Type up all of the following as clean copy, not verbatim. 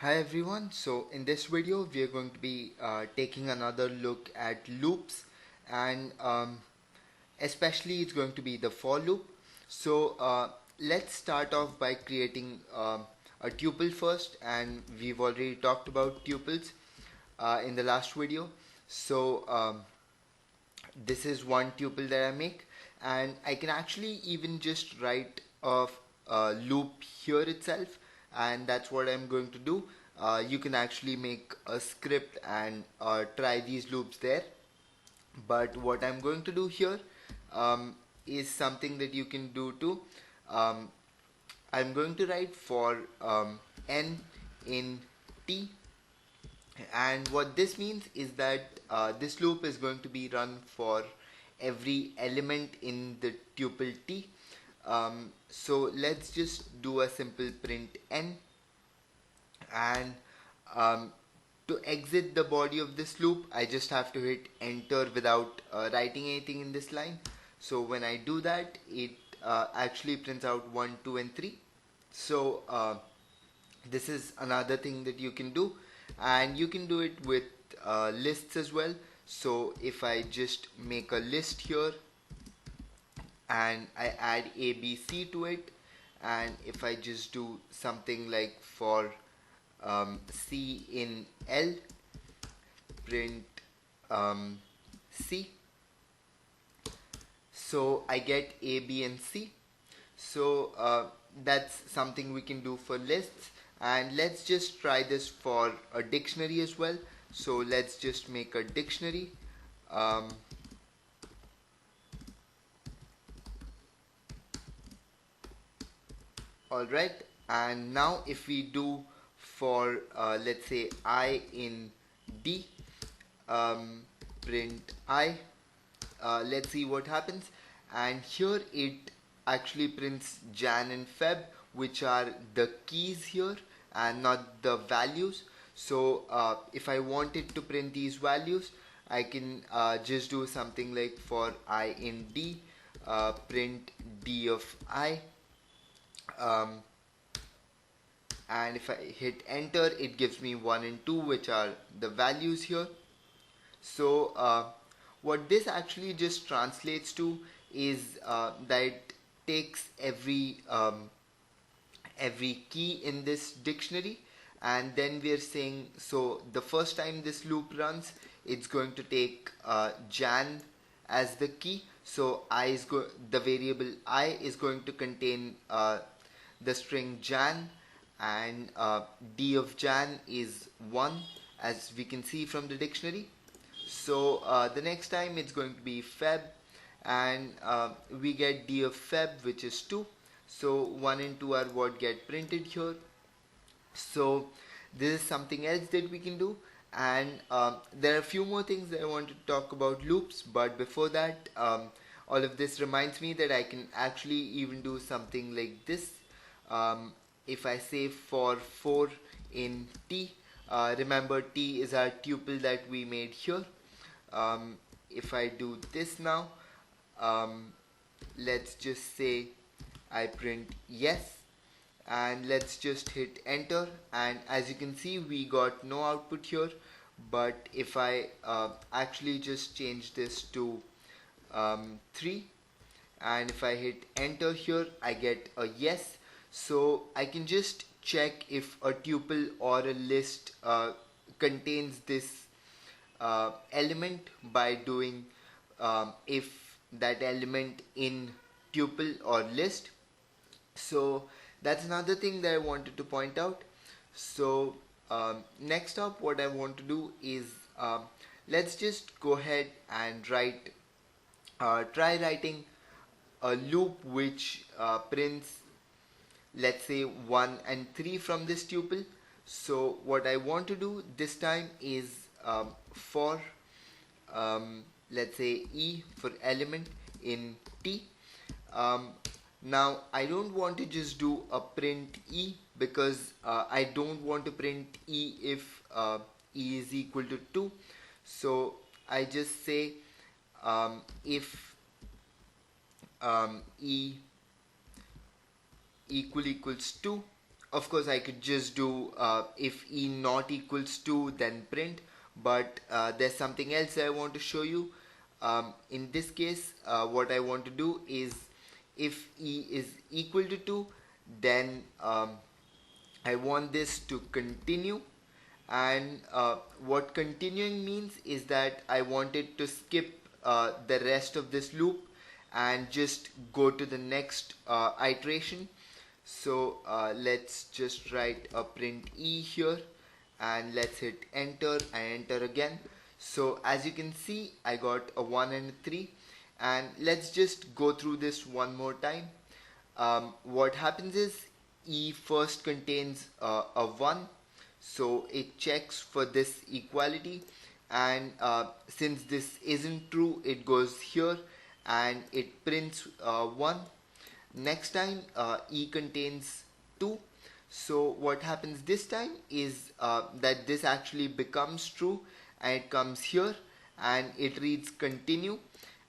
Hi everyone, so in this video we are going to be taking another look at loops and especially it's going to be the for loop. So let's start off by creating a tuple first, and we've already talked about tuples in the last video. So this is one tuple that I make, and I can actually even just write a loop here itself, and that's what I'm going to do. You can actually make a script and try these loops there, but what I'm going to do here um, is something that you can do too. um, I'm going to write for n in t, and what this means is that this loop is going to be run for every element in the tuple t. So let's just do a simple print n, and um, to exit the body of this loop I just have to hit enter without writing anything in this line. So when I do that, it actually prints out 1 2 and 3. So this is another thing that you can do, and you can do it with lists as well. So if I just make a list here and I add ABC to it, and if I just do something like for C in L, print C, so I get A, B and C. So that's something we can do for lists, and let's just try this for a dictionary as well. So let's just make a dictionary. um, Alright, and now if we do for let's say I in D, um, print I, let's see what happens. And here it actually prints Jan and Feb, which are the keys here and not the values. So if I wanted to print these values, I can just do something like for I in D, print D of I, um, and if I hit enter, it gives me 1 and 2, which are the values here. So what this actually just translates to is that it takes every key in this dictionary, and then we are saying, so the first time this loop runs, it's going to take Jan as the key. So the variable I is going to contain the string Jan, and D of Jan is 1, as we can see from the dictionary. So the next time it's going to be Feb, and we get D of Feb, which is 2. So 1 and 2 are what get printed here. So this is something else that we can do, and there are a few more things that I want to talk about loops, but before that, all of this reminds me that I can actually even do something like this. um, if I say for 4 in T, remember T is our tuple that we made here. If I do this now, um, let's just say I print yes, and let's just hit enter, and as you can see we got no output here. But if I actually just change this to 3, and if I hit enter here, I get a yes. So I can just check if a tuple or a list contains this element by doing if that element in tuple or list. So that's another thing that I wanted to point out. So next up, what I want to do is let's just go ahead and try writing a loop which prints, let's say, 1 and 3 from this tuple. So what I want to do this time is for let's say E for element in T. um, Now I don't want to just do a print E, because I don't want to print E if E is equal to 2. So I just say if E equals 2, of course I could just do if e not equals to, then print, but there's something else I want to show you. In this case, what I want to do is, if e is equal to 2, then I want this to continue. And what continuing means is that I want it to skip the rest of this loop and just go to the next iteration. So let's just write a print e here, and let's hit enter and enter again. So as you can see, I got a 1 and a 3, and let's just go through this one more time. What happens is, e first contains a 1, so it checks for this equality, and since this isn't true, it goes here and it prints 1. Next time, e contains 2, so what happens this time is that this actually becomes true, and it comes here and it reads continue.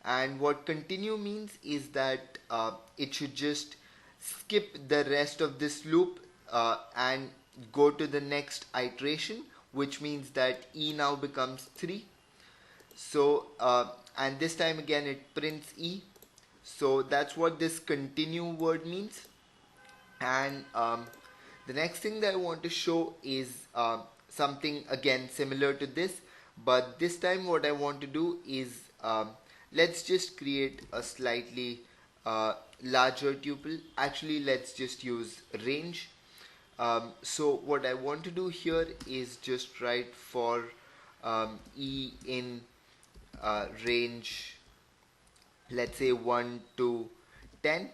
And what continue means is that it should just skip the rest of this loop and go to the next iteration, which means that e now becomes 3. So and this time again it prints e. So that's what this continue word means. And the next thing that I want to show is something again similar to this, but this time what I want to do is let's just create a slightly larger tuple. Actually, let's just use range. So what I want to do here is just write for e in range, let's say 1 to 10.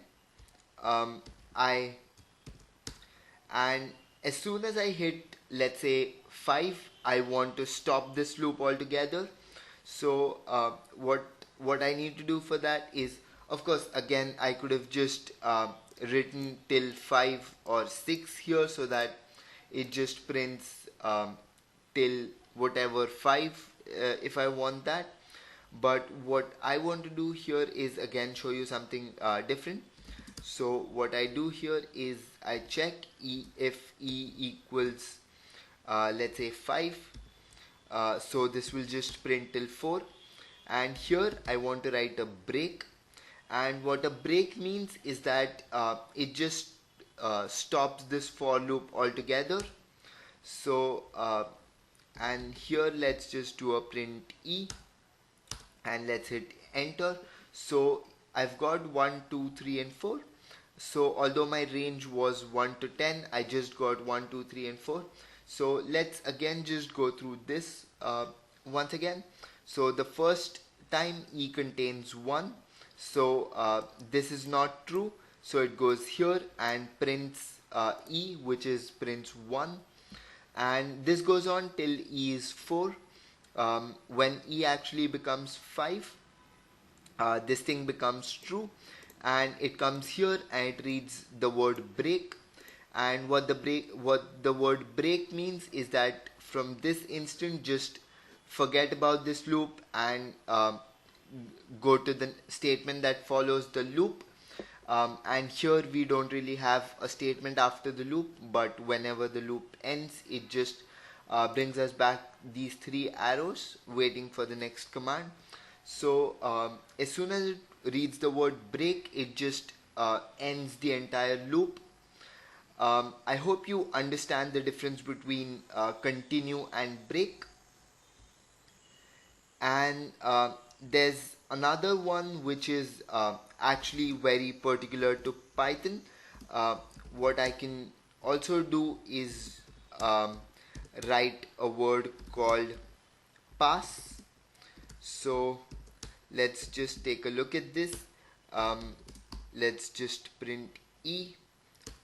And as soon as I hit, let's say 5, I want to stop this loop altogether. So what I need to do for that is, of course, again I could have just written till 5 or 6 here, so that it just prints till whatever 5 if I want that. But what I want to do here is again show you something different. So what I do here is I check if e equals let's say 5, so this will just print till 4, and here I want to write a break. And what a break means is that it just stops this for loop altogether. So and here let's just do a print e, and let's hit enter. So I've got 1, 2, 3 and 4. So although my range was 1 to 10, I just got 1, 2, 3 and 4. So let's again just go through this once again. So the first time e contains 1, so this is not true, so it goes here and prints e, which is prints 1, and this goes on till e is 4. When e actually becomes 5, this thing becomes true, and it comes here and it reads the word break. And what the word break means is that from this instant, just forget about this loop and go to the statement that follows the loop. And here we don't really have a statement after the loop, but whenever the loop ends, it just brings us back these 3 arrows waiting for the next command. So as soon as it reads the word break, it just ends the entire loop. I hope you understand the difference between continue and break. And there's another one which is actually very particular to Python. What I can also do is write a word called pass. So let's just take a look at this. Let's just print e,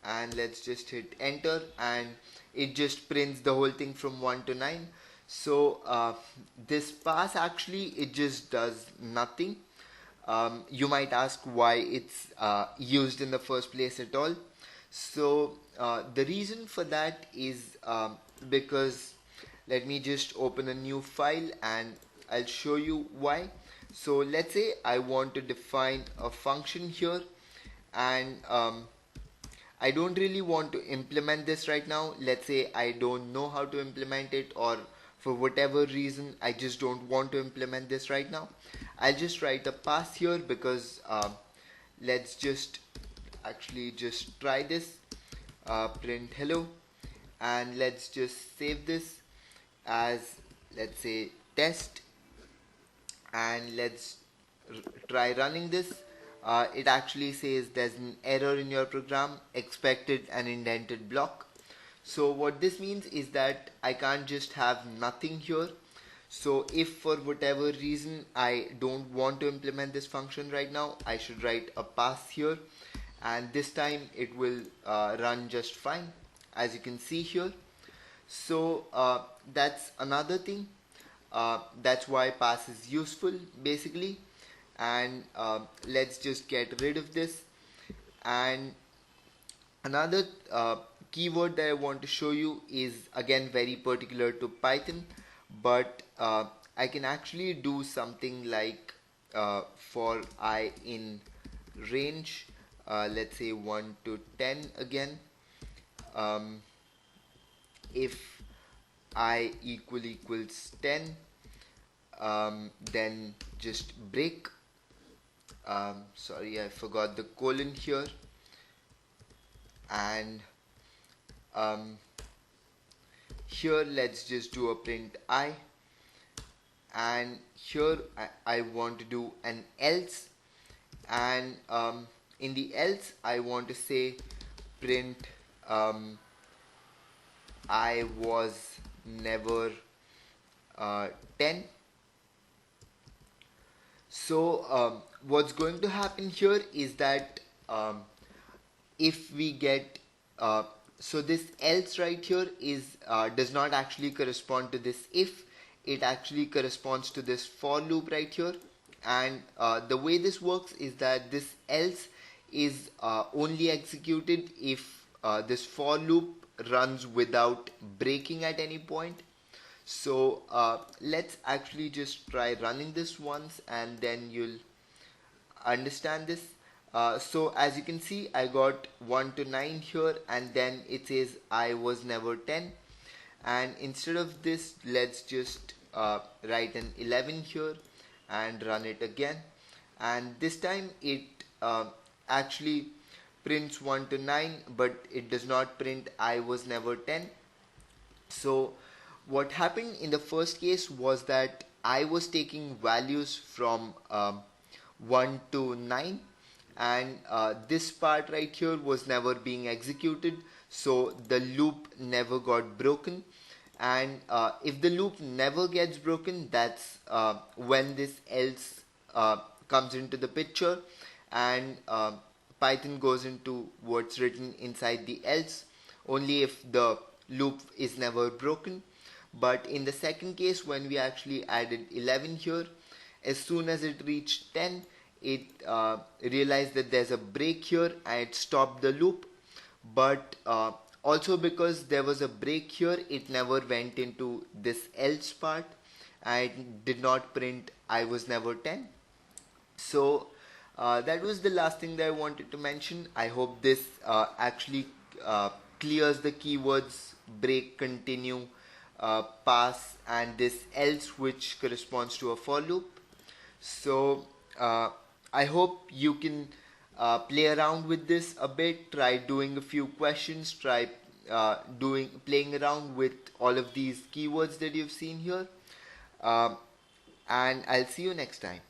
and let's just hit enter, and it just prints the whole thing from 1 to 9. So this pass actually, it just does nothing. You might ask why it's used in the first place at all. So the reason for that is because, let me just open a new file and I'll show you why. So let's say I want to define a function here, and I don't really want to implement this right now. Let's say I don't know how to implement it, or for whatever reason I just don't want to implement this right now. I'll just write a pass here because let's just actually just try this. Print hello, and let's just save this as, let's say, test, and let's try running this. It actually says there's an error in your program, expected an indented block. So what this means is that I can't just have nothing here. So if for whatever reason I don't want to implement this function right now, I should write a pass here, and this time it will run just fine, as you can see here. So that's another thing. That's why pass is useful basically. And let's just get rid of this. And another keyword that I want to show you is again very particular to Python, but I can actually do something like for I in range, let's say 1 to 10 again. If I equals 10, then just break. Sorry, I forgot the colon here. And here let's just do a print I, and here I want to do an else, and in the else I want to say print I was never 10. So what's going to happen here is that if we get so this else right here is does not actually correspond to this if, it actually corresponds to this for loop right here. And the way this works is that this else is only executed if this for loop runs without breaking at any point. So let's actually just try running this once, and then you'll understand this. So as you can see, I got 1 to 9 here, and then it says I was never 10. And instead of this, let's just write an 11 here and run it again. And this time it actually prints 1 to 9, but it does not print I was never 10. So what happened in the first case was that I was taking values from 1 to 9, and this part right here was never being executed, so the loop never got broken. And if the loop never gets broken, that's when this else comes into the picture, and Python goes into what's written inside the else only if the loop is never broken. But in the second case, when we actually added 11 here, as soon as it reached 10, it realized that there's a break here and it stopped the loop. But also because there was a break here, it never went into this else part and it did not print I was never 10. So that was the last thing that I wanted to mention. I hope this actually clears the keywords break, continue, pass, and this else, which corresponds to a for loop. So I hope you can play around with this a bit, try doing a few questions, try playing around with all of these keywords that you've seen here, and I'll see you next time.